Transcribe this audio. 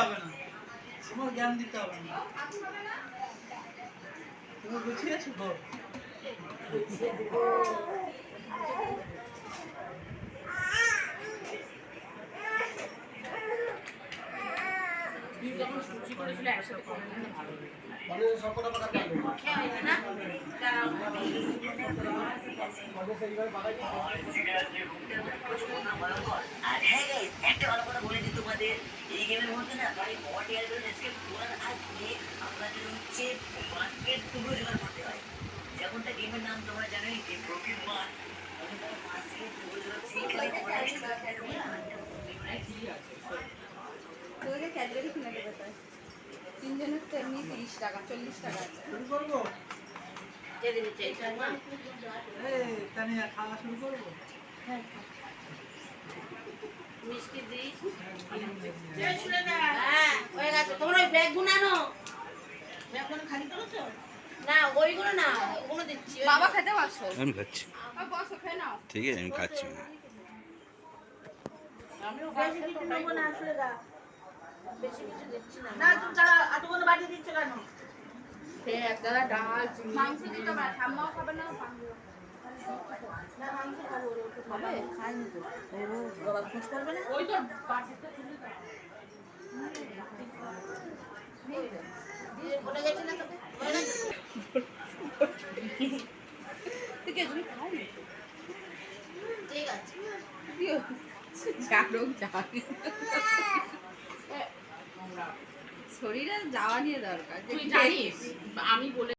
হবে না, তোমার জ্ঞান দিতে হবে না। তুমি বুঝিয়েছো তো? আর হ্যাঁ গাইস, একটা ভালো কথা বলে দিই তোমাদের, এই গেমের মধ্যে না ভাই মড এয়ারবেল এসকেপ করার আগে আপনাদের হচ্ছে বাস্কেট টুকরো জোগাড় করতে হয়। যেমনটা গেমের নাম তোমরা জানোই, যে ব্রোকেন মাস, বাস্কেট টুকরো জোগাড় সেই তোকে ক্যাডবেরি কিনে দেবে তাই তিনজনের তো এমনি 30 টাকা 40 টাকা আছে। শুরু করবো? এই তানিয়া, খাওয়া শুরু করবো? হ্যাঁ মিষ্টি দিই। হ্যাঁ হয়ে গেছে। তোমরা ওই ব্যাগ গুলো আনো। ব্যাগগুলো খালি করেছো? না ওইগুলো না, ওগুলো দিচ্ছি। বাবা খেতে বসো। আমি খাচ্ছি। বসো খেয়ে নাও। ঠিক আছে, আমি খাচ্ছি। আমিও বেশি কিছু নেবো না আসলে গা। বেশি কিছু দিচ্ছি না। না তুমি ছাড়া আটুগুলো বাড়ি দিচ্ছ কেন? খেয়ে একদালা ডাল মাংস দিতে পারে, ঠাম্মাও খাবে না। না মাংস খাবো, ওটা খাবে। খাইনি তো। বাবা খোঁজ করবে না? ওই তো বাটিতে তুলে দাও। দিয়ে বলে গেছি না তোকে? বলে গেছি? তুই কে তুমি খাই? ঠিক আছে। শরীরে যাওয়া নিয়ে দরকার। তুই জানিস আমি বলে